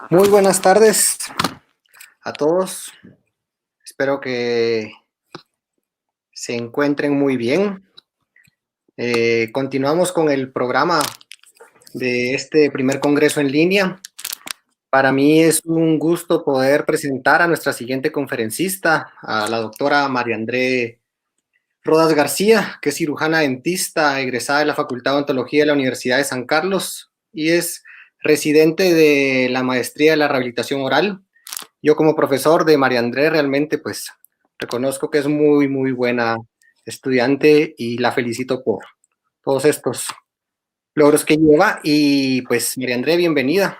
Muy buenas tardes a todos. Espero que se encuentren muy bien. Continuamos con el programa de este primer congreso en línea. Para mí es un gusto poder presentar a nuestra siguiente conferencista, a la doctora María André Rodas García, que es cirujana dentista egresada de la Facultad de Odontología de la Universidad de San Carlos y es residente de la maestría de la rehabilitación oral. Yo como profesor de María Andrés realmente pues reconozco que es muy buena estudiante y la felicito por todos estos logros que lleva y pues María Andrés, bienvenida.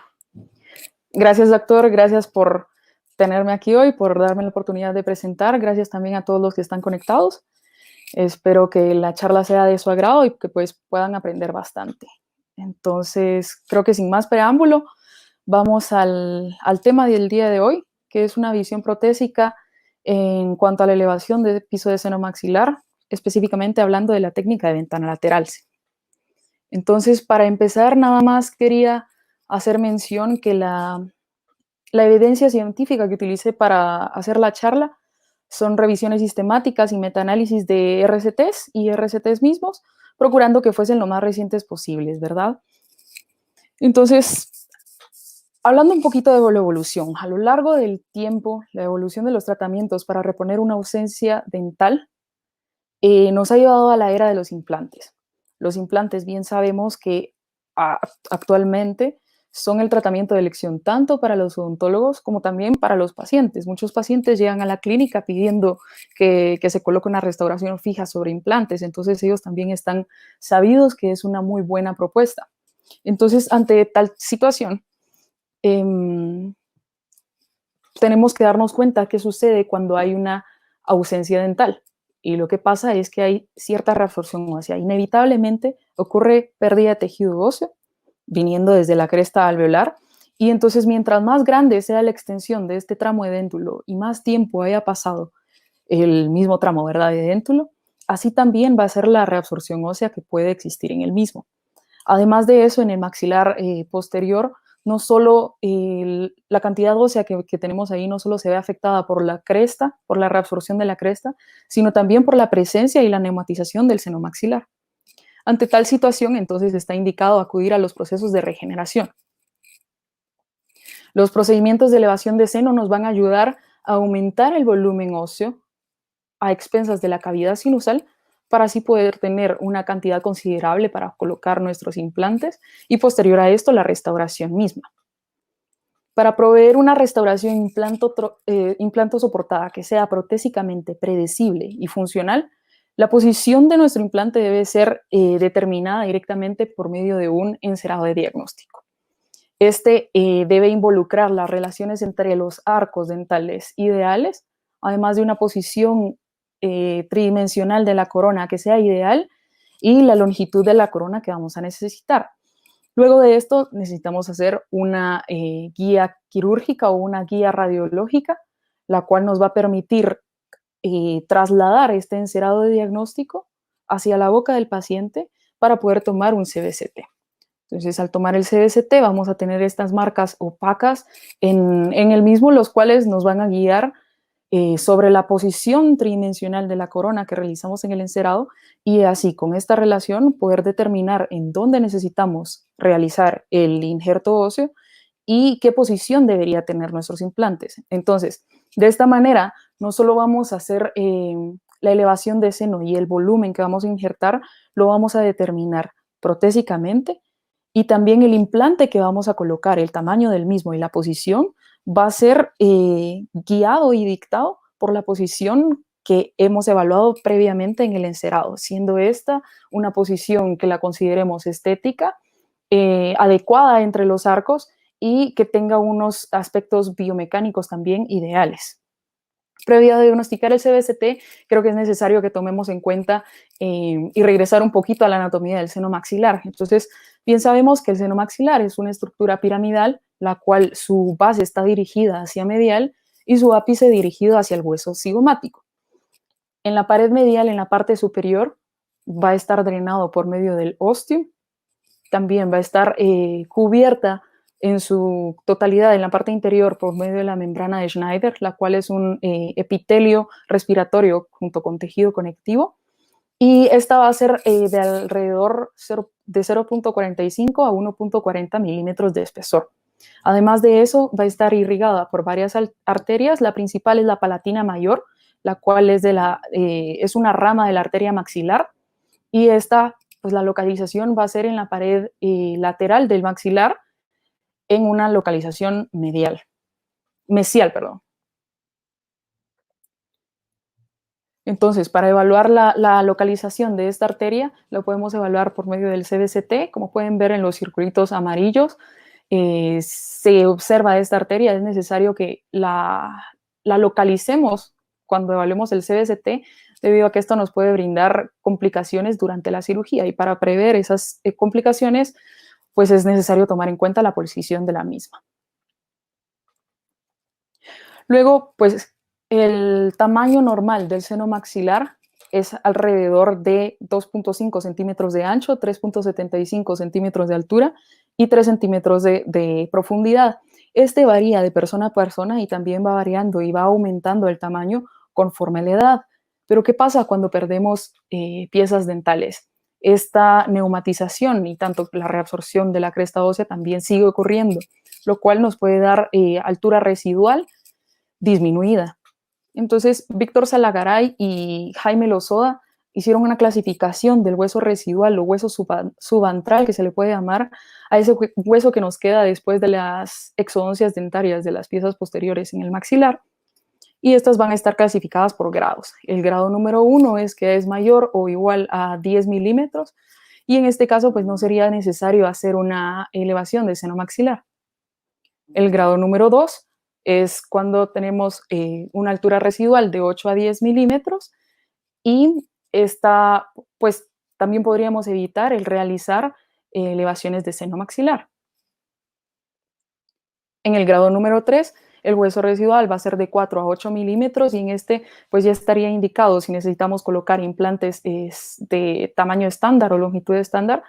Gracias, doctor, gracias por tenerme aquí hoy, por darme la oportunidad de presentar, gracias también a todos los que están conectados. Espero que la charla sea de su agrado y que pues puedan aprender bastante. Entonces, creo que sin más preámbulo, vamos al tema del día de hoy, que es una visión protésica en cuanto a la elevación del piso de seno maxilar, específicamente hablando de la técnica de ventana lateral. Entonces, para empezar, nada más quería hacer mención que la evidencia científica que utilicé para hacer la charla son revisiones sistemáticas y metaanálisis de RCTs y RCTs mismos, procurando que fuesen lo más recientes posibles, ¿verdad? Entonces, hablando un poquito de la evolución, a lo largo del tiempo, la evolución de los tratamientos para reponer una ausencia dental nos ha llevado a la era de los implantes. Los implantes, bien sabemos que actualmente son el tratamiento de elección tanto para los odontólogos como también para los pacientes. Muchos pacientes llegan a la clínica pidiendo que se coloque una restauración fija sobre implantes, entonces ellos también están sabidos que es una muy buena propuesta. Entonces, ante tal situación, tenemos que darnos cuenta qué sucede cuando hay una ausencia dental. Y lo que pasa es que hay cierta reabsorción ósea. Inevitablemente ocurre pérdida de tejido óseo, viniendo desde la cresta alveolar, y entonces mientras más grande sea la extensión de este tramo de déntulo y más tiempo haya pasado el mismo tramo, ¿verdad?, de déntulo, así también va a ser la reabsorción ósea que puede existir en el mismo. Además de eso, en el maxilar posterior, no solo la cantidad ósea que tenemos ahí no solo se ve afectada por la cresta, por la reabsorción de la cresta, sino también por la presencia y la neumatización del seno maxilar. Ante tal situación, entonces está indicado acudir a los procesos de regeneración. Los procedimientos de elevación de seno nos van a ayudar a aumentar el volumen óseo a expensas de la cavidad sinusal para así poder tener una cantidad considerable para colocar nuestros implantes y posterior a esto la restauración misma. Para proveer una restauración implanto soportada que sea protésicamente predecible y funcional, la posición de nuestro implante debe ser determinada directamente por medio de un encerado de diagnóstico. Este debe involucrar las relaciones entre los arcos dentales ideales, además de una posición tridimensional de la corona que sea ideal y la longitud de la corona que vamos a necesitar. Luego de esto necesitamos hacer una guía quirúrgica o una guía radiológica, la cual nos va a permitir trasladar este encerado de diagnóstico hacia la boca del paciente para poder tomar un CBCT. Entonces, al tomar el CBCT vamos a tener estas marcas opacas en el mismo, los cuales nos van a guiar sobre la posición tridimensional de la corona que realizamos en el encerado y así con esta relación poder determinar en dónde necesitamos realizar el injerto óseo y qué posición debería tener nuestros implantes. Entonces, de esta manera, no solo vamos a hacer la elevación de seno y el volumen que vamos a injertar, lo vamos a determinar protésicamente y también el implante que vamos a colocar, el tamaño del mismo y la posición va a ser guiado y dictado por la posición que hemos evaluado previamente en el encerado, siendo esta una posición que la consideremos estética, adecuada entre los arcos y que tenga unos aspectos biomecánicos también ideales. Previo a diagnosticar el CBCT, creo que es necesario que tomemos en cuenta y regresar un poquito a la anatomía del seno maxilar. Entonces, bien sabemos que el seno maxilar es una estructura piramidal, la cual su base está dirigida hacia medial y su ápice dirigido hacia el hueso cigomático. En la pared medial, en la parte superior, va a estar drenado por medio del ósteo, también va a estar cubierta en su totalidad en la parte interior por medio de la membrana de Schneider, la cual es un epitelio respiratorio junto con tejido conectivo. Y esta va a ser de alrededor de 0.45 a 1.40 milímetros de espesor. Además de eso, va a estar irrigada por varias arterias. La principal es la palatina mayor, la cual es una rama de la arteria maxilar. Y esta, pues la localización va a ser en la pared lateral del maxilar, en una localización mesial, perdón. Entonces, para evaluar la localización de esta arteria, lo podemos evaluar por medio del CBCT. Como pueden ver en los circulitos amarillos, se observa esta arteria. Es necesario que la localicemos cuando evaluemos el CBCT, debido a que esto nos puede brindar complicaciones durante la cirugía. Y para prever esas complicaciones, pues es necesario tomar en cuenta la posición de la misma. Luego, pues el tamaño normal del seno maxilar es alrededor de 2.5 centímetros de ancho, 3.75 centímetros de altura y 3 centímetros de profundidad. Este varía de persona a persona y también va variando y va aumentando el tamaño conforme la edad. Pero ¿qué pasa cuando perdemos piezas dentales? Esta neumatización y tanto la reabsorción de la cresta ósea también sigue ocurriendo, lo cual nos puede dar altura residual disminuida. Entonces, Víctor Salagaray y Jaime Lozoda hicieron una clasificación del hueso residual o hueso subantral, que se le puede llamar a ese hueso que nos queda después de las exodoncias dentarias de las piezas posteriores en el maxilar. Y estas van a estar clasificadas por grados. El grado número 1 es que es mayor o igual a 10 milímetros, y en este caso pues no sería necesario hacer una elevación del seno maxilar. El grado número 2 es cuando tenemos una altura residual de 8 a 10 milímetros, y esta, pues también podríamos evitar el realizar elevaciones de seno maxilar. En el grado número 3, el hueso residual va a ser de 4 a 8 milímetros, y en este pues ya estaría indicado si necesitamos colocar implantes de tamaño estándar o longitud estándar,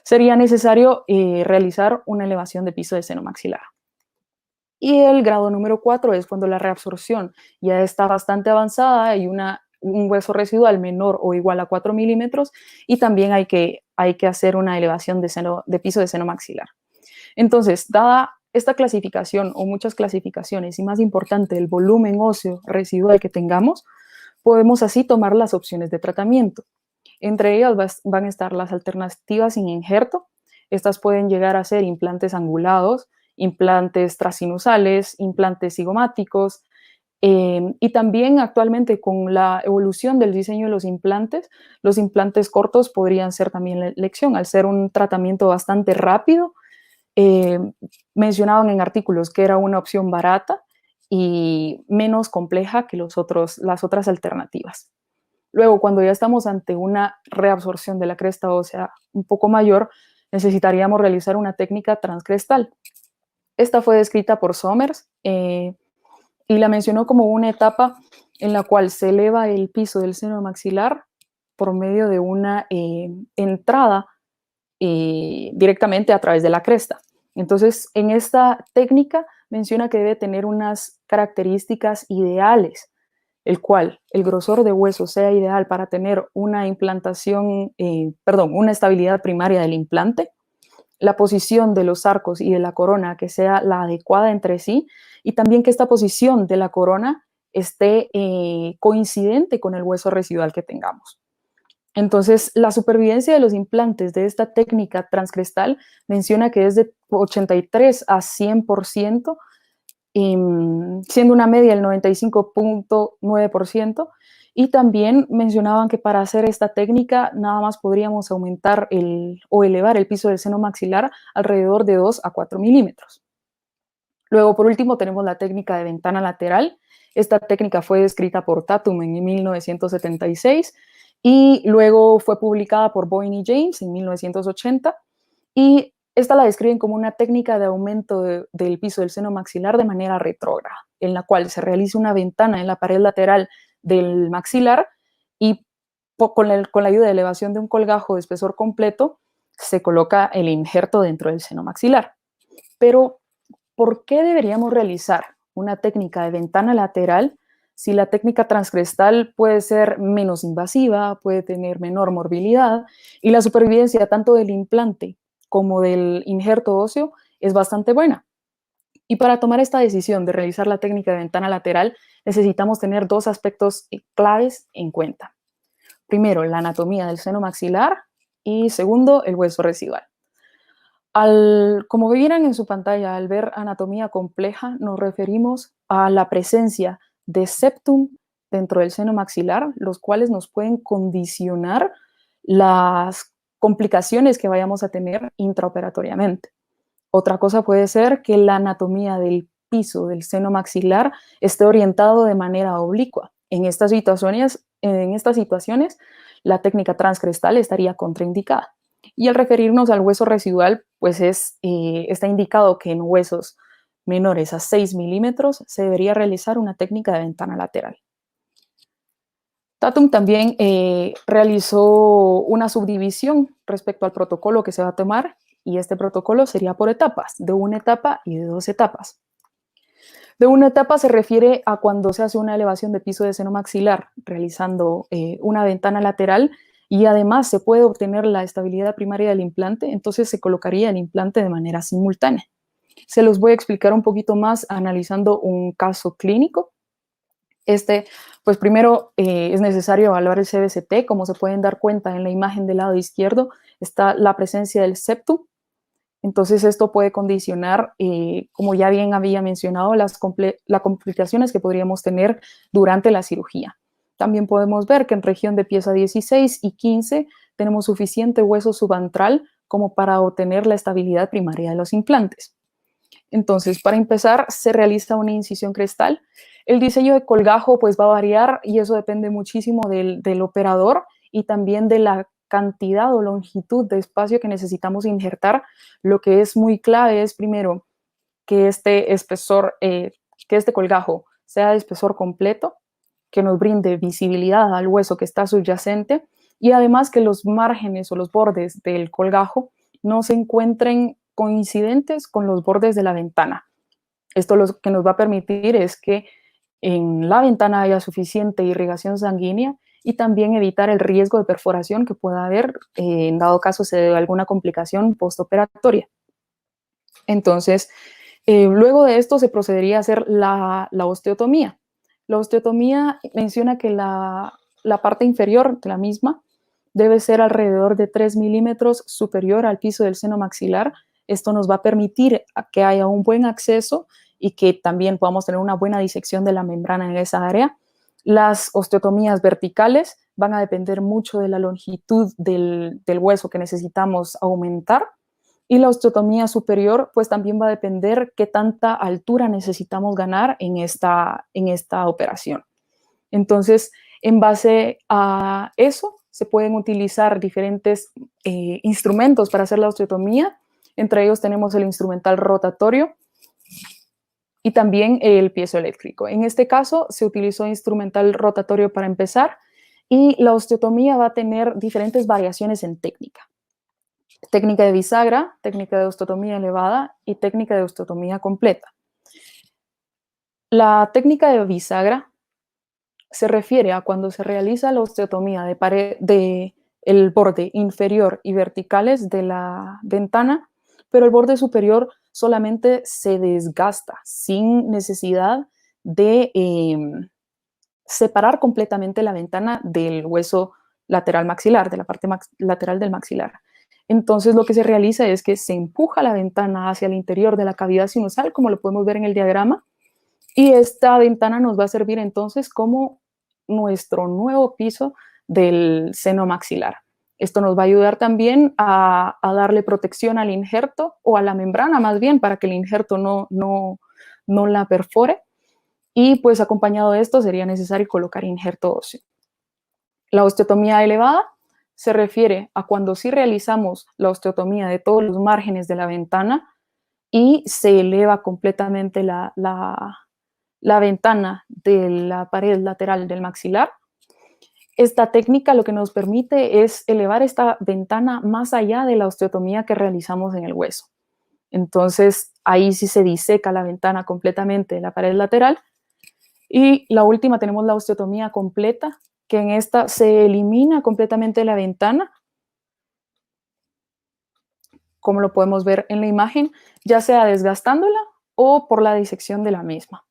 sería necesario realizar una elevación de piso de seno maxilar. Y el grado número 4 es cuando la reabsorción ya está bastante avanzada y un hueso residual menor o igual a 4 milímetros, y también hay que hacer una elevación de piso de seno maxilar. Entonces, dada esta clasificación o muchas clasificaciones y más importante el volumen óseo residual que tengamos, podemos así tomar las opciones de tratamiento. Entre ellas van a estar las alternativas sin injerto. Estas pueden llegar a ser implantes angulados, implantes trasinusales, implantes cigomáticos, y también actualmente con la evolución del diseño de los implantes cortos podrían ser también la elección, al ser un tratamiento bastante rápido. Mencionaban en artículos que era una opción barata y menos compleja que las otras alternativas. Luego, cuando ya estamos ante una reabsorción de la cresta ósea un poco mayor, necesitaríamos realizar una técnica transcrestal. Esta fue descrita por Somers y la mencionó como una etapa en la cual se eleva el piso del seno maxilar por medio de una entrada directamente a través de la cresta. Entonces, en esta técnica menciona que debe tener unas características ideales, el cual el grosor de hueso sea ideal para tener una una estabilidad primaria del implante, la posición de los arcos y de la corona que sea la adecuada entre sí, y también que esta posición de la corona esté coincidente con el hueso residual que tengamos. Entonces, la supervivencia de los implantes de esta técnica transcrestal menciona que es de 83 a 100%, siendo una media del 95.9%, y también mencionaban que para hacer esta técnica nada más podríamos aumentar o elevar el piso del seno maxilar alrededor de 2 a 4 milímetros. Luego, por último, tenemos la técnica de ventana lateral. Esta técnica fue descrita por Tatum en 1976 y luego fue publicada por Boyne y James en 1980, y esta la describen como una técnica de aumento del piso del seno maxilar de manera retrógrada, en la cual se realiza una ventana en la pared lateral del maxilar y con la ayuda de elevación de un colgajo de espesor completo se coloca el injerto dentro del seno maxilar. Pero ¿por qué deberíamos realizar una técnica de ventana lateral si la técnica transcrestal puede ser menos invasiva, puede tener menor morbilidad y la supervivencia tanto del implante como del injerto óseo es bastante buena? Y para tomar esta decisión de realizar la técnica de ventana lateral, necesitamos tener dos aspectos claves en cuenta. Primero, la anatomía del seno maxilar y segundo, el hueso residual. Como vieran en su pantalla, al ver anatomía compleja, nos referimos a la presencia de septum dentro del seno maxilar, los cuales nos pueden condicionar las complicaciones que vayamos a tener intraoperatoriamente. Otra cosa puede ser que la anatomía del piso del seno maxilar esté orientado de manera oblicua. En estas situaciones, la técnica transcrestal estaría contraindicada. Y al referirnos al hueso residual, pues está indicado que en huesos menores a 6 milímetros se debería realizar una técnica de ventana lateral. Tatum también realizó una subdivisión respecto al protocolo que se va a tomar, y este protocolo sería por etapas, de una etapa y de 2 etapas. De una etapa se refiere a cuando se hace una elevación de piso de seno maxilar, realizando una ventana lateral, y además se puede obtener la estabilidad primaria del implante, entonces se colocaría el implante de manera simultánea. Se los voy a explicar un poquito más analizando un caso clínico. Pues primero es necesario evaluar el CBCT. Como se pueden dar cuenta en la imagen del lado izquierdo, está la presencia del septum. Entonces esto puede condicionar, como ya bien había mencionado, las complicaciones que podríamos tener durante la cirugía. También podemos ver que en región de pieza 16 y 15 tenemos suficiente hueso subantral como para obtener la estabilidad primaria de los implantes. Entonces, para empezar, se realiza una incisión crestal. El diseño de colgajo pues va a variar, y eso depende muchísimo del operador y también de la cantidad o longitud de espacio que necesitamos injertar. Lo que es muy clave es, primero, que este espesor, que este colgajo sea de espesor completo, que nos brinde visibilidad al hueso que está subyacente, y además que los márgenes o los bordes del colgajo no se encuentren coincidentes con los bordes de la ventana. Esto lo que nos va a permitir es que en la ventana haya suficiente irrigación sanguínea y también evitar el riesgo de perforación que pueda haber en dado caso se dé alguna complicación postoperatoria. Entonces, luego de esto se procedería a hacer la osteotomía. La osteotomía menciona que la parte inferior de la misma debe ser alrededor de 3 milímetros superior al piso del seno maxilar. Esto nos va a permitir que haya un buen acceso y que también podamos tener una buena disección de la membrana en esa área. Las osteotomías verticales van a depender mucho de la longitud del hueso que necesitamos aumentar, y la osteotomía superior pues también va a depender qué tanta altura necesitamos ganar en esta operación. Entonces, en base a eso, se pueden utilizar diferentes instrumentos para hacer la osteotomía. Entre ellos tenemos el instrumental rotatorio y también el piezoeléctrico. En este caso, se utilizó instrumental rotatorio para empezar, y la osteotomía va a tener diferentes variaciones en técnica. Técnica de bisagra, técnica de osteotomía elevada y técnica de osteotomía completa. La técnica de bisagra se refiere a cuando se realiza la osteotomía de el borde inferior y verticales de la ventana, pero el borde superior solamente se desgasta sin necesidad de separar completamente la ventana del hueso lateral maxilar, de la parte lateral del maxilar. Entonces lo que se realiza es que se empuja la ventana hacia el interior de la cavidad sinusal, como lo podemos ver en el diagrama, y esta ventana nos va a servir entonces como nuestro nuevo piso del seno maxilar. Esto nos va a ayudar también a darle protección al injerto, o a la membrana más bien, para que el injerto no la perfore, y pues acompañado de esto sería necesario colocar injerto óseo. La osteotomía elevada se refiere a cuando sí realizamos la osteotomía de todos los márgenes de la ventana y se eleva completamente la ventana de la pared lateral del maxilar. Esta técnica lo que nos permite es elevar esta ventana más allá de la osteotomía que realizamos en el hueso. Entonces, ahí sí se diseca la ventana completamente de la pared lateral. Y la última tenemos la osteotomía completa, que en esta se elimina completamente la ventana, como lo podemos ver en la imagen, ya sea desgastándola o por la disección de la misma.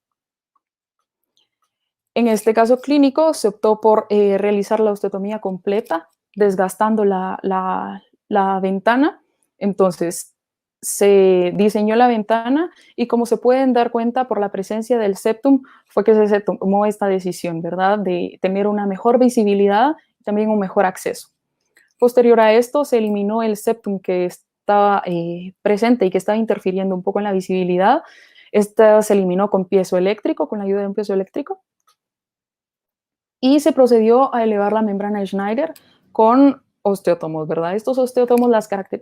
En este caso clínico se optó por realizar la osteotomía completa, desgastando la ventana. Entonces se diseñó la ventana y, como se pueden dar cuenta por la presencia del septum, fue que se tomó esta decisión, ¿verdad?, de tener una mejor visibilidad y también un mejor acceso. Posterior a esto se eliminó el septum que estaba presente y que estaba interfiriendo un poco en la visibilidad. Esta se eliminó con piezoeléctrico, con la ayuda de un piezoeléctrico, y se procedió a elevar la membrana de Schneider con osteótomos, ¿verdad? Estos osteótomos,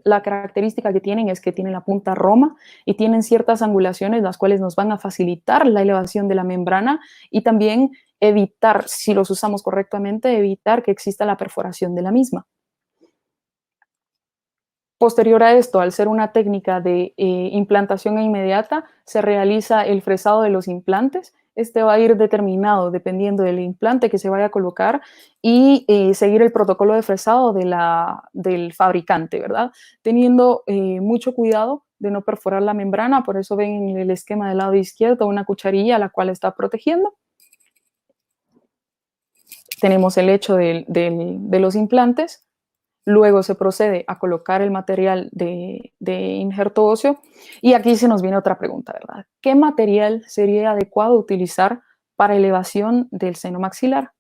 la característica que tienen es que tienen la punta roma y tienen ciertas angulaciones, las cuales nos van a facilitar la elevación de la membrana y también evitar, si los usamos correctamente, evitar que exista la perforación de la misma. Posterior a esto, al ser una técnica de implantación inmediata, se realiza el fresado de los implantes. Este va a ir determinado dependiendo del implante que se vaya a colocar y seguir el protocolo de fresado del fabricante, ¿verdad? Teniendo mucho cuidado de no perforar la membrana, por eso ven en el esquema del lado izquierdo una cucharilla la cual está protegiendo. Tenemos el hecho de los implantes. Luego se procede a colocar el material de injerto óseo y aquí se nos viene otra pregunta, ¿verdad? ¿Qué material sería adecuado utilizar para elevación del seno maxilar?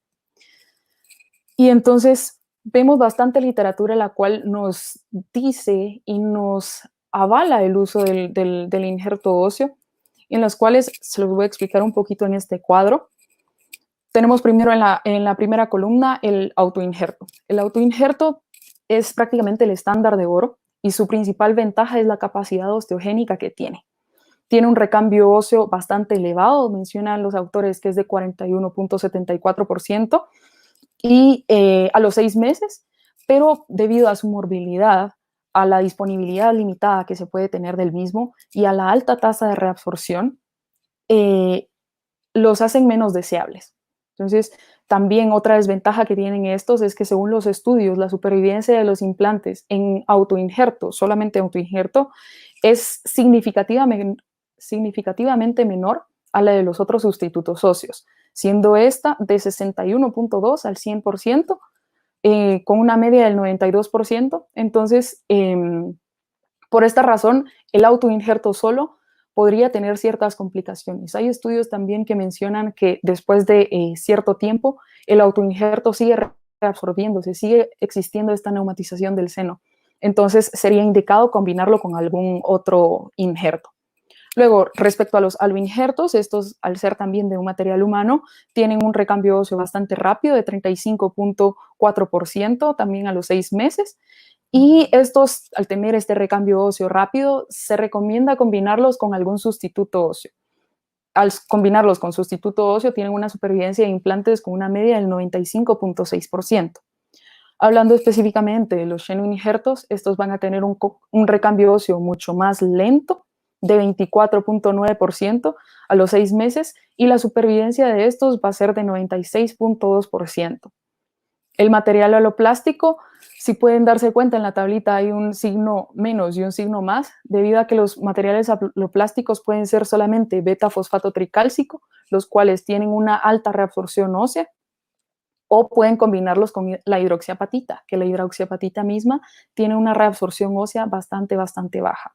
Y entonces vemos bastante literatura la cual nos dice y nos avala el uso del injerto óseo, en las cuales se los voy a explicar un poquito en este cuadro. Tenemos primero en la primera columna el autoinjerto. El autoinjerto es prácticamente el estándar de oro y su principal ventaja es la capacidad osteogénica que tiene. Tiene un recambio óseo bastante elevado, mencionan los autores que es de 41.74% y a los 6 meses, pero debido a su morbilidad, a la disponibilidad limitada que se puede tener del mismo y a la alta tasa de reabsorción, los hacen menos deseables. Entonces, también otra desventaja que tienen estos es que, según los estudios, la supervivencia de los implantes en autoinjerto, solamente autoinjerto, es significativamente menor a la de los otros sustitutos óseos, siendo esta de 61.2 al 100%, con una media del 92%. Entonces, por esta razón, el autoinjerto solo podría tener ciertas complicaciones. Hay estudios también que mencionan que después de cierto tiempo, el autoinjerto sigue reabsorbiéndose, sigue existiendo esta neumatización del seno. Entonces, sería indicado combinarlo con algún otro injerto. Luego, respecto a los aloinjertos, estos, al ser también de un material humano, tienen un recambio óseo bastante rápido, de 35.4%, también a los 6 meses. Y estos, al tener este recambio óseo rápido, se recomienda combinarlos con algún sustituto óseo. Al combinarlos con sustituto óseo, tienen una supervivencia de implantes con una media del 95.6%. Hablando específicamente de los xenoinjertos, estos van a tener un recambio óseo mucho más lento, de 24.9% a los 6 meses, y la supervivencia de estos va a ser de 96.2%. El material aloplástico, si pueden darse cuenta en la tablita hay un signo menos y un signo más, debido a que los materiales aloplásticos pueden ser solamente beta-fosfato tricálcico, los cuales tienen una alta reabsorción ósea, o pueden combinarlos con la hidroxiapatita, que la hidroxiapatita misma tiene una reabsorción ósea bastante baja.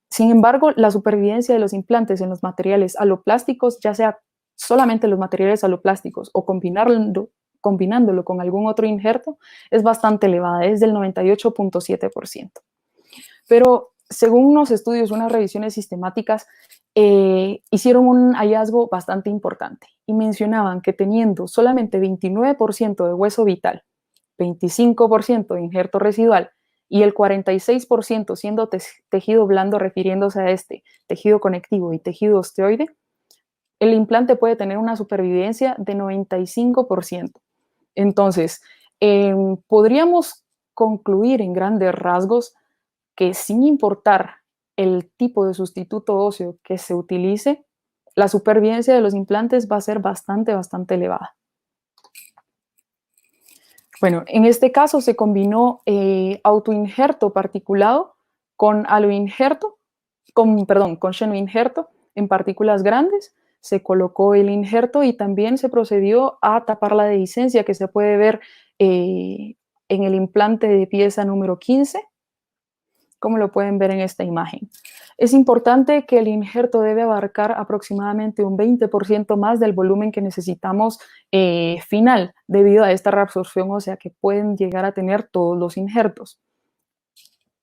Sin embargo, la supervivencia de los implantes en los materiales aloplásticos, ya sea solamente los materiales aloplásticos o combinándolo con algún otro injerto, es bastante elevada, es del 98.7%. Pero según unos estudios, unas revisiones sistemáticas, hicieron un hallazgo bastante importante y mencionaban que teniendo solamente 29% de hueso vital, 25% de injerto residual y el 46% siendo tejido blando, refiriéndose a este tejido conectivo y tejido osteoide, el implante puede tener una supervivencia de 95%. Entonces, podríamos concluir en grandes rasgos que, sin importar el tipo de sustituto óseo que se utilice, la supervivencia de los implantes va a ser bastante elevada. Bueno, en este caso se combinó autoinjerto particulado con aloinjerto, con xenoinjerto en partículas grandes. Se colocó el injerto y también se procedió a tapar la dehiscencia que se puede ver en el implante de pieza número 15, como lo pueden ver en esta imagen. Es importante que el injerto debe abarcar aproximadamente un 20% más del volumen que necesitamos final, debido a esta reabsorción ósea que pueden llegar a tener todos los injertos.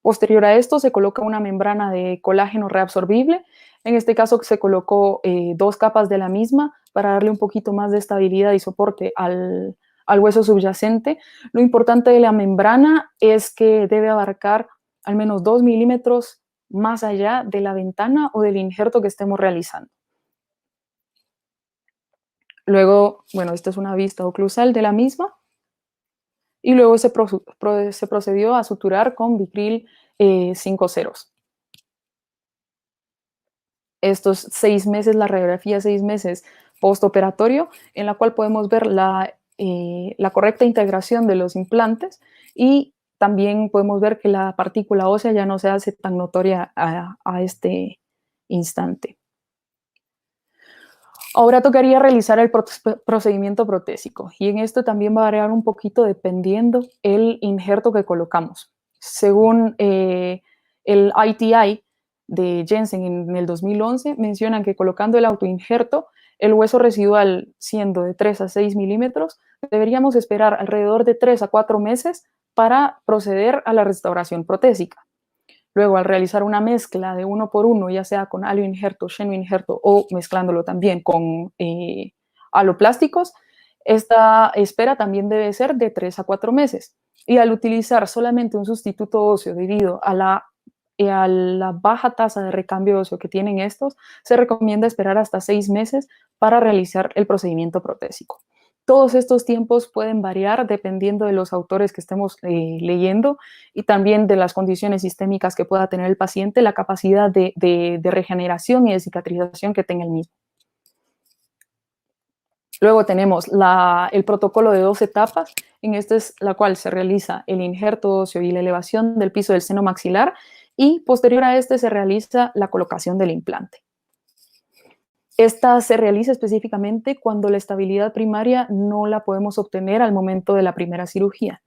Posterior a esto se coloca una membrana de colágeno reabsorbible. En este caso se colocó 2 capas de la misma para darle un poquito más de estabilidad y soporte al hueso subyacente. Lo importante de la membrana es que debe abarcar al menos 2 milímetros más allá de la ventana o del injerto que estemos realizando. Luego, bueno, esta es una vista oclusal de la misma. Y luego se procedió a suturar con Vicryl 5 ceros. Estos 6 meses, la radiografía 6 meses postoperatorio, en la cual podemos ver la correcta integración de los implantes, y también podemos ver que la partícula ósea ya no se hace tan notoria a este instante. Ahora tocaría realizar el procedimiento protésico, y en esto también va a variar un poquito dependiendo el injerto que colocamos. Según el ITI de Jensen en el 2011, mencionan que colocando el autoinjerto, el hueso residual siendo de 3 a 6 milímetros, deberíamos esperar alrededor de 3 a 4 meses para proceder a la restauración protésica. Luego, al realizar una mezcla de 1 por 1, ya sea con aloinjerto, xenoinjerto o mezclándolo también con aloplásticos, esta espera también debe ser de 3 a 4 meses. Y al utilizar solamente un sustituto óseo debido a la baja tasa de recambio óseo que tienen estos, se recomienda esperar hasta 6 meses para realizar el procedimiento protésico. Todos estos tiempos pueden variar dependiendo de los autores que estemos leyendo, y también de las condiciones sistémicas que pueda tener el paciente, la capacidad de regeneración y de cicatrización que tenga el mismo. Luego tenemos el protocolo de 2 etapas, en este es la cual se realiza el injerto óseo y la elevación del piso del seno maxilar, y posterior a este se realiza la colocación del implante. Esta se realiza específicamente cuando la estabilidad primaria no la podemos obtener al momento de la primera cirugía.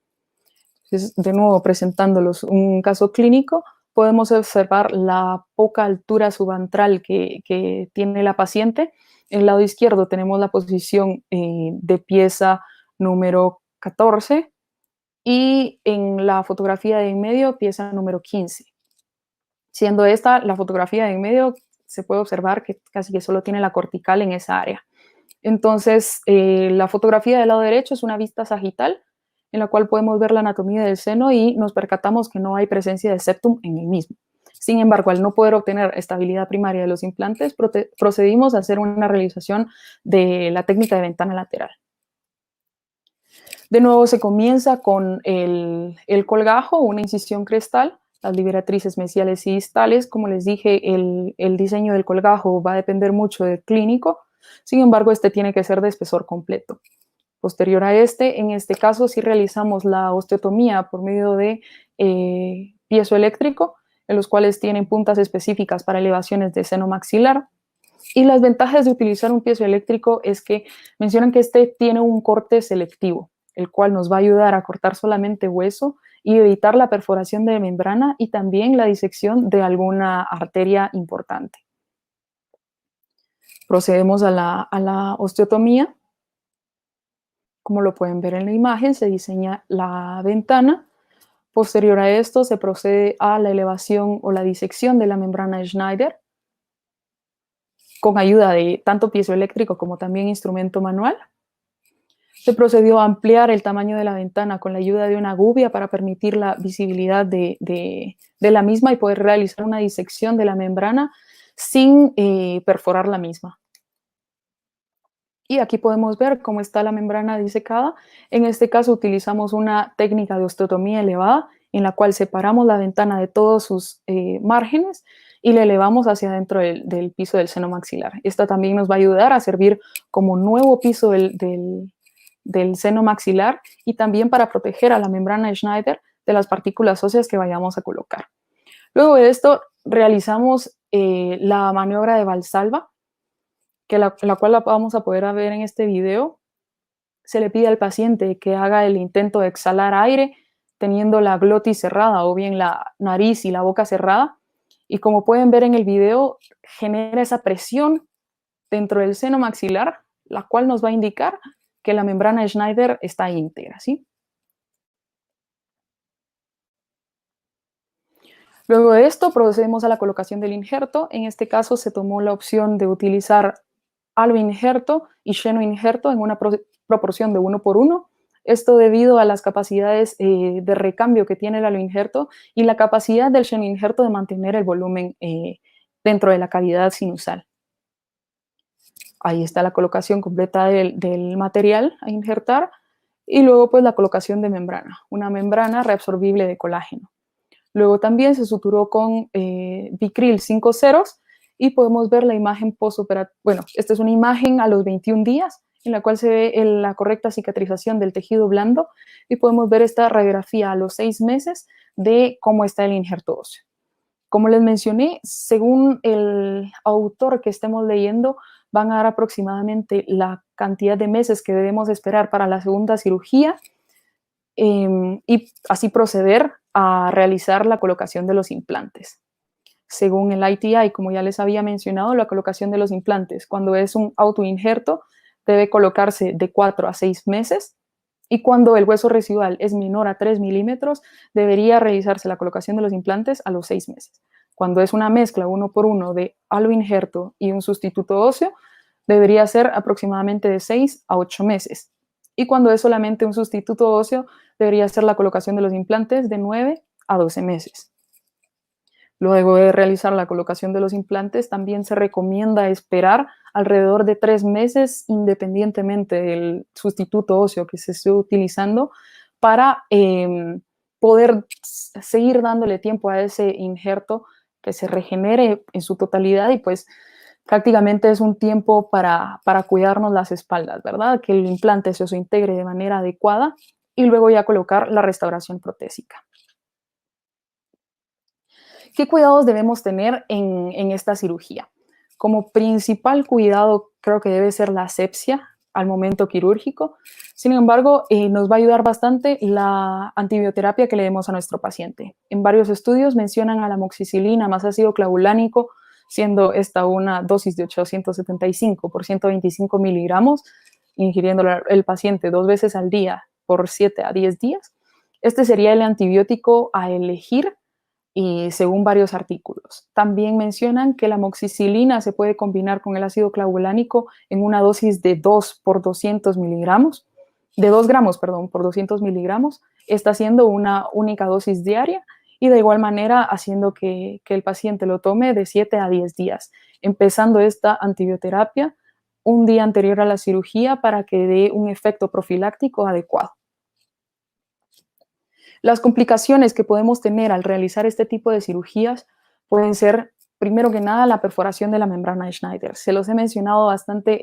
Entonces, de nuevo, presentándolos un caso clínico, podemos observar la poca altura subantral que tiene la paciente. En el lado izquierdo tenemos la posición de pieza número 14, y en la fotografía de en medio, pieza número 15. Siendo esta la fotografía de en medio, se puede observar que casi que solo tiene la cortical en esa área. Entonces, la fotografía del lado derecho es una vista sagital, en la cual podemos ver la anatomía del seno y nos percatamos que no hay presencia de septum en el mismo. Sin embargo, al no poder obtener estabilidad primaria de los implantes, procedimos a hacer una realización de la técnica de ventana lateral. De nuevo se comienza con el colgajo, una incisión crestal, las liberatrices mesiales y distales. Como les dije, el diseño del colgajo va a depender mucho del clínico. Sin embargo, este tiene que ser de espesor completo. Posterior a en este caso, sí realizamos la osteotomía por medio de piezoeléctrico, en los cuales tienen puntas específicas para elevaciones de seno maxilar. Y las ventajas de utilizar un piezoeléctrico es que mencionan que este tiene un corte selectivo, el cual nos va a ayudar a cortar solamente hueso y evitar la perforación de membrana y también la disección de alguna arteria importante. Procedemos a la osteotomía. Como lo pueden ver en la imagen, se diseña la ventana. Posterior a esto, se procede a la elevación o la disección de la membrana de Schneider, con ayuda de tanto piezoeléctrico como también instrumento manual. Se procedió a ampliar el tamaño de la ventana con la ayuda de una gubia para permitir la visibilidad de la misma y poder realizar una disección de la membrana sin perforar la misma. Y aquí podemos ver cómo está la membrana disecada. En este caso utilizamos una técnica de osteotomía elevada, en la cual separamos la ventana de todos sus márgenes y le elevamos hacia adentro del piso del seno maxilar. Esta también nos va a ayudar a servir como nuevo piso del seno maxilar y también para proteger a la membrana de Schneider de las partículas óseas que vayamos a colocar. Luego de esto, realizamos la maniobra de Valsalva, que la cual la vamos a poder ver en este video. Se le pide al paciente que haga el intento de exhalar aire teniendo la glotis cerrada o bien la nariz y la boca cerrada. Y como pueden ver en el video, genera esa presión dentro del seno maxilar, la cual nos va a indicar que la membrana de Schneider está íntegra, ¿sí? Luego de esto procedemos a la colocación del injerto. En este caso se tomó la opción de utilizar aloinjerto y xenoinjerto en una proporción de 1:1. Esto debido a las capacidades de recambio que tiene el aloinjerto y la capacidad del xenoinjerto de mantener el volumen dentro de la cavidad sinusal. Ahí está la colocación completa del material a injertar y luego pues la colocación de membrana, una membrana reabsorbible de colágeno. Luego también se suturó con Vicryl 5 ceros y podemos ver la imagen postoperatoria. Bueno, esta es una imagen a los 21 días en la cual se ve la correcta cicatrización del tejido blando y podemos ver esta radiografía a los 6 meses de cómo está el injerto óseo. Como les mencioné, según el autor que estemos leyendo, van a dar aproximadamente la cantidad de meses que debemos esperar para la segunda cirugía y así proceder a realizar la colocación de los implantes. Según el ITI, como ya les había mencionado, la colocación de los implantes, cuando es un autoinjerto, debe colocarse de 4 a 6 meses y cuando el hueso residual es menor a 3 milímetros, debería realizarse la colocación de los implantes a los 6 meses. Cuando es una mezcla 1:1 de aloinjerto y un sustituto óseo, debería ser aproximadamente de 6 a 8 meses. Y cuando es solamente un sustituto óseo, debería ser la colocación de los implantes de 9 a 12 meses. Luego de realizar la colocación de los implantes, también se recomienda esperar alrededor de 3 meses, independientemente del sustituto óseo que se esté utilizando, para poder seguir dándole tiempo a ese injerto que se regenere en su totalidad y pues prácticamente es un tiempo para cuidarnos las espaldas, ¿verdad? Que el implante se integre de manera adecuada y luego ya colocar la restauración protésica. ¿Qué cuidados debemos tener en esta cirugía? Como principal cuidado creo que debe ser la asepsia al momento quirúrgico. Sin embargo, nos va a ayudar bastante la antibioterapia que le demos a nuestro paciente. En varios estudios mencionan a la amoxicilina más ácido clavulánico, siendo esta una dosis de 875 por 125 miligramos, ingiriendo el paciente 2 veces al día por 7 a 10 días. Este sería el antibiótico a elegir y según varios artículos. También mencionan que la amoxicilina se puede combinar con el ácido clavulánico en una dosis de 2 por 200 miligramos, de 2 gramos, perdón, por 200 miligramos, está haciendo una única dosis diaria y de igual manera haciendo que el paciente lo tome de 7 a 10 días, empezando esta antibioterapia un día anterior a la cirugía para que dé un efecto profiláctico adecuado. Las complicaciones que podemos tener al realizar este tipo de cirugías pueden ser, primero que nada, la perforación de la membrana de Schneider. Se los he mencionado bastante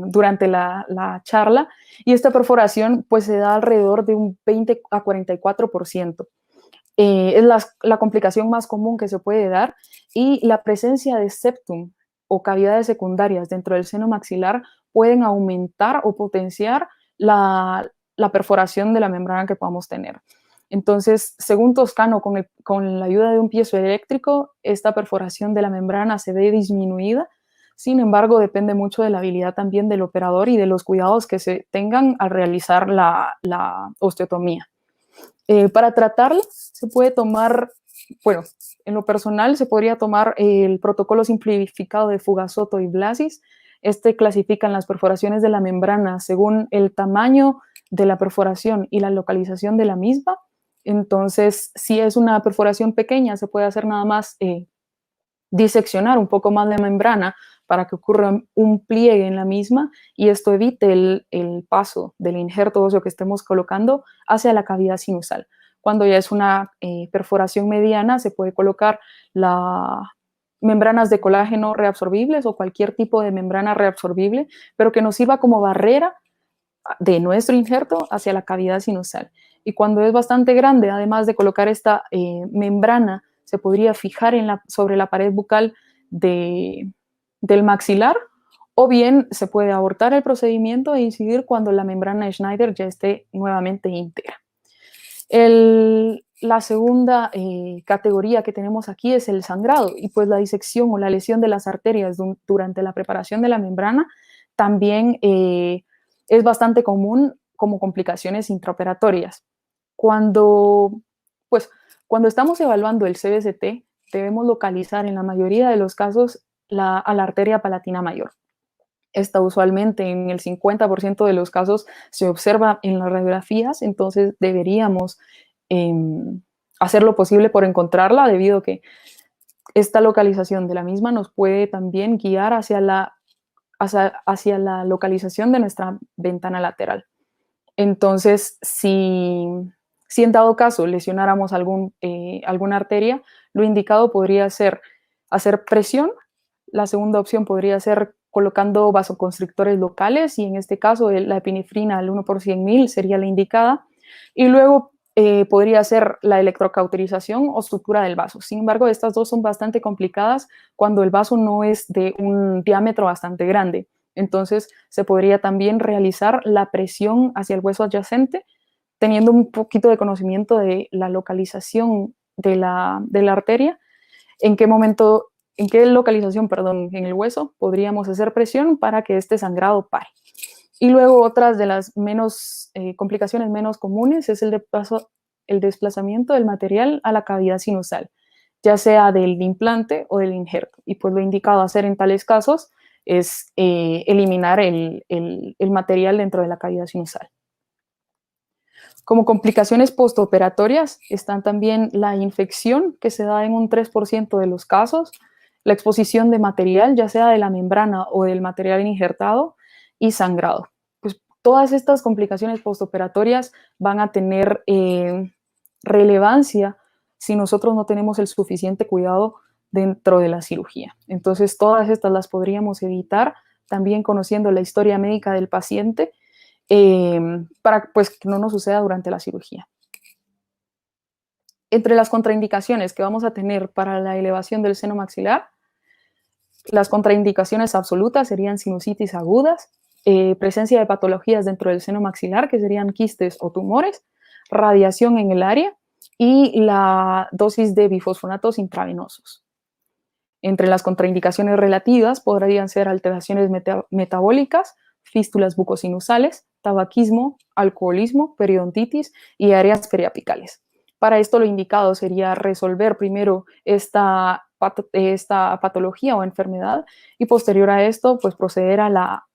durante la charla y esta perforación pues se da alrededor de un 20 a 44%. Es la complicación más común que se puede dar y la presencia de septum o cavidades secundarias dentro del seno maxilar pueden aumentar o potenciar la perforación de la membrana que podamos tener. Entonces, según Toscano, con la ayuda de un piezoeléctrico, esta perforación de la membrana se ve disminuida. Sin embargo, depende mucho de la habilidad también del operador y de los cuidados que se tengan al realizar la osteotomía. Para tratarla, se puede tomar, bueno, en lo personal se podría tomar el protocolo simplificado de Fugazzotto y Blasis. Este clasifica las perforaciones de la membrana según el tamaño de la perforación y la localización de la misma. Entonces, si es una perforación pequeña, se puede hacer nada más diseccionar un poco más la membrana para que ocurra un pliegue en la misma y esto evite el paso del injerto óseo que estemos colocando hacia la cavidad sinusal. Cuando ya es una perforación mediana, se puede colocar la membranas de colágeno reabsorbibles o cualquier tipo de membrana reabsorbible, pero que nos sirva como barrera de nuestro injerto hacia la cavidad sinusal. Y cuando es bastante grande, además de colocar esta membrana, se podría fijar sobre la pared bucal del maxilar, o bien se puede abortar el procedimiento e incidir cuando la membrana de Schneider ya esté nuevamente íntegra. La segunda categoría que tenemos aquí es el sangrado, y pues la disección o la lesión de las arterias durante la preparación de la membrana también es bastante común como complicaciones intraoperatorias. Pues, cuando estamos evaluando el CBCT, debemos localizar en la mayoría de los casos a la arteria palatina mayor. Esta usualmente en el 50% de los casos se observa en las radiografías, entonces deberíamos hacer lo posible por encontrarla, debido a que esta localización de la misma nos puede también guiar hacia la localización de nuestra ventana lateral. Entonces, si en dado caso lesionáramos alguna arteria, lo indicado podría ser hacer presión. La segunda opción podría ser colocando vasoconstrictores locales, y en este caso la epinefrina al 1 por 100.000 sería la indicada. Y luego podría ser la electrocauterización o sutura del vaso. Sin embargo, estas dos son bastante complicadas cuando el vaso no es de un diámetro bastante grande. Entonces, se podría también realizar la presión hacia el hueso adyacente, teniendo un poquito de conocimiento de la localización de la arteria, en qué localización, en el hueso podríamos hacer presión para que este sangrado pare. Y luego otras de las complicaciones menos comunes es el desplazamiento del material a la cavidad sinusal, ya sea del implante o del injerto. Y pues lo indicado hacer en tales casos es eliminar el material dentro de la cavidad sinusal. Como complicaciones postoperatorias están también la infección, que se da en un 3% de los casos, la exposición de material, ya sea de la membrana o del material injertado, y sangrado. Pues todas estas complicaciones postoperatorias van a tener relevancia si nosotros no tenemos el suficiente cuidado dentro de la cirugía. Entonces, todas estas las podríamos evitar también conociendo la historia médica del paciente, para pues, que no nos suceda durante la cirugía. Entre las contraindicaciones que vamos a tener para la elevación del seno maxilar, las contraindicaciones absolutas serían sinusitis agudas, presencia de patologías dentro del seno maxilar, que serían quistes o tumores, radiación en el área y la dosis de bifosfonatos intravenosos. Entre las contraindicaciones relativas podrían ser alteraciones metabólicas, fístulas bucosinusales, tabaquismo, alcoholismo, periodontitis y áreas periapicales. Para esto lo indicado sería resolver primero esta patología o enfermedad, y posterior a esto pues proceder a la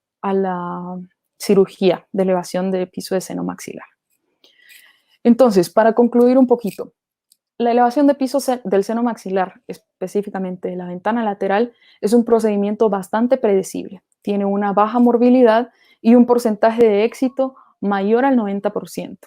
cirugía de elevación del piso de seno maxilar. Entonces, para concluir un poquito, la elevación de piso del seno maxilar, específicamente de la ventana lateral, es un procedimiento bastante predecible. Tiene una baja morbilidad y un porcentaje de éxito mayor al 90%.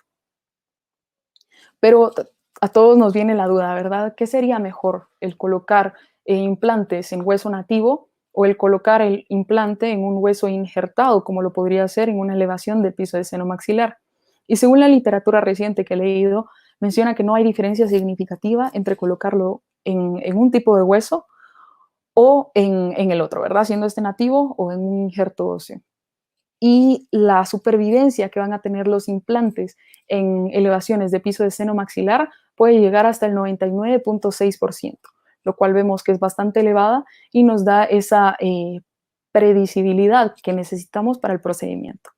Pero a todos nos viene la duda, ¿verdad? ¿Qué sería mejor, el colocar implantes en hueso nativo o el colocar el implante en un hueso injertado, como lo podría hacer en una elevación del piso del seno maxilar? Y según la literatura reciente que he leído, menciona que no hay diferencia significativa entre colocarlo en un tipo de hueso o en el otro, ¿verdad? Siendo este nativo o en un injerto óseo. Y la supervivencia que van a tener los implantes en elevaciones de piso de seno maxilar puede llegar hasta el 99.6%, lo cual vemos que es bastante elevada y nos da esa predecibilidad que necesitamos para el procedimiento.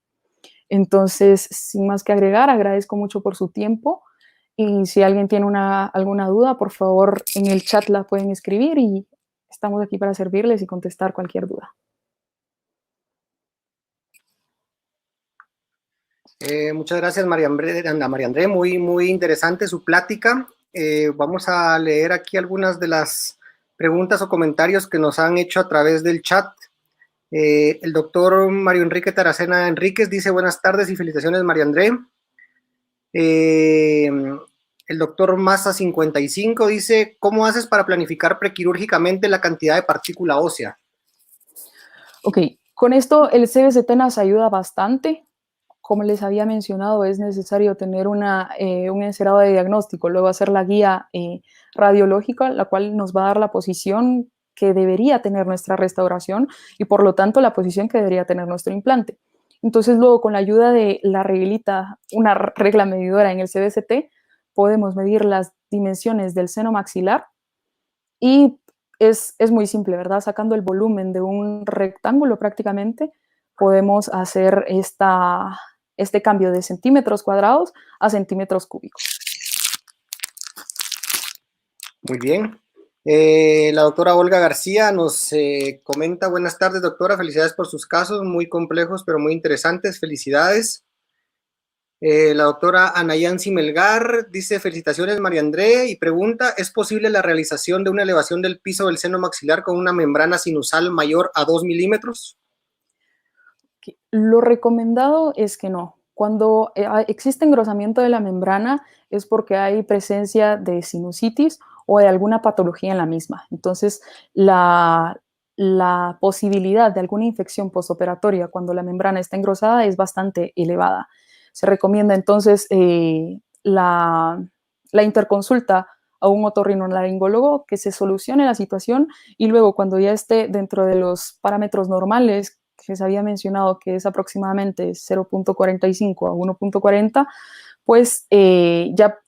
Entonces, sin más que agregar, agradezco mucho por su tiempo, y si alguien tiene alguna duda, por favor, en el chat la pueden escribir y estamos aquí para servirles y contestar cualquier duda. Muchas gracias, María André. Muy, muy interesante su plática. Vamos a leer aquí algunas de las preguntas o comentarios que nos han hecho a través del chat. El doctor Mario Enrique Taracena Enríquez dice: buenas tardes y felicitaciones, María André. El El doctor Massa 55 dice, ¿cómo haces para planificar prequirúrgicamente la cantidad de partícula ósea? Ok, con esto el CBCT nos ayuda bastante. Como les había mencionado, es necesario tener un encerado de diagnóstico, luego hacer la guía radiológica, la cual nos va a dar la posición que debería tener nuestra restauración y por lo tanto la posición que debería tener nuestro implante. Entonces luego con la ayuda de la reglita, una regla medidora en el CBCT, podemos medir las dimensiones del seno maxilar y es muy simple, ¿verdad? Sacando el volumen de un rectángulo prácticamente, podemos hacer este cambio de centímetros cuadrados a centímetros cúbicos. Muy bien. La doctora Olga García nos comenta, buenas tardes doctora, felicidades por sus casos, muy complejos pero muy interesantes, felicidades. La doctora Anayansi Melgar dice, felicitaciones María André, y pregunta, ¿es posible la realización de una elevación del piso del seno maxilar con una membrana sinusal mayor a 2 milímetros? Lo recomendado es que no. Cuando existe engrosamiento de la membrana es porque hay presencia de sinusitis o de alguna patología en la misma. Entonces, la posibilidad de alguna infección postoperatoria cuando la membrana está engrosada es bastante elevada. Se recomienda entonces la interconsulta a un otorrinolaringólogo que se solucione la situación y luego cuando ya esté dentro de los parámetros normales que se había mencionado que es aproximadamente 0.45 a 1.40, pues ya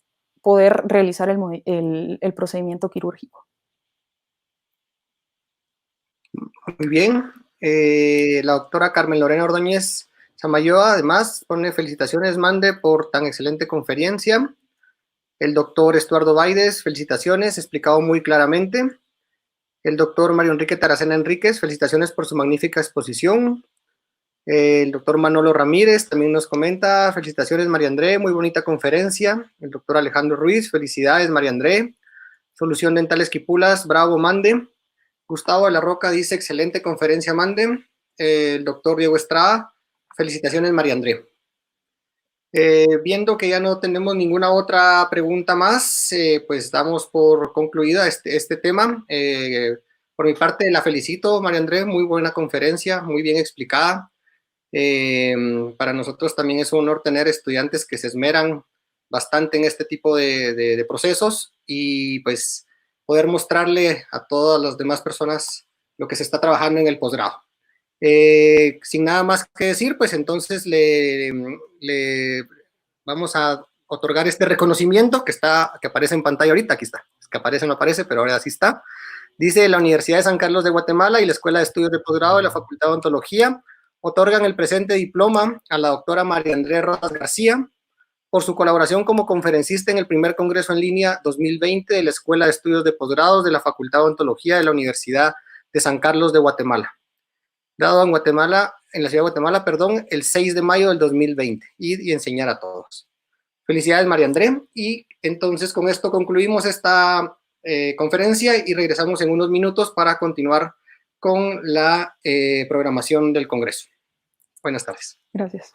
poder realizar el procedimiento quirúrgico. Muy bien. La doctora Carmen Lorena Ordóñez Samayoa, además, pone felicitaciones, Mande, por tan excelente conferencia. El doctor Estuardo Baides, felicitaciones, explicado muy claramente. El doctor Mario Enrique Taracena Enríquez, felicitaciones por su magnífica exposición. El doctor Manolo Ramírez también nos comenta, felicitaciones María André, muy bonita conferencia. El doctor Alejandro Ruiz, felicidades María André. Solución Dental Esquipulas, bravo Mande. Gustavo de la Roca dice, excelente conferencia Mande. El doctor Diego Estrada, felicitaciones María André. Viendo que ya no tenemos ninguna otra pregunta más, pues damos por concluida este tema. Por mi parte, la felicito, María André, muy buena conferencia, muy bien explicada. Para nosotros también es un honor tener estudiantes que se esmeran bastante en este tipo de procesos y pues poder mostrarle a todas las demás personas lo que se está trabajando en el posgrado. Sin nada más que decir, pues entonces le vamos a otorgar este reconocimiento que aparece en pantalla ahorita, aquí está, es que aparece o no aparece, pero ahora sí está. Dice, la Universidad de San Carlos de Guatemala y la Escuela de Estudios de Posgrado de la Facultad de Odontología otorgan el presente diploma a la doctora María André Rodas García por su colaboración como conferencista en el primer Congreso en línea 2020 de la Escuela de Estudios de Posgrados de la Facultad de Odontología de la Universidad de San Carlos de Guatemala, dado en la ciudad de Guatemala, el 6 de mayo del 2020, y enseñar a todos. Felicidades, María André, y entonces con esto concluimos esta conferencia y regresamos en unos minutos para continuar con la programación del Congreso. Buenas tardes. Gracias.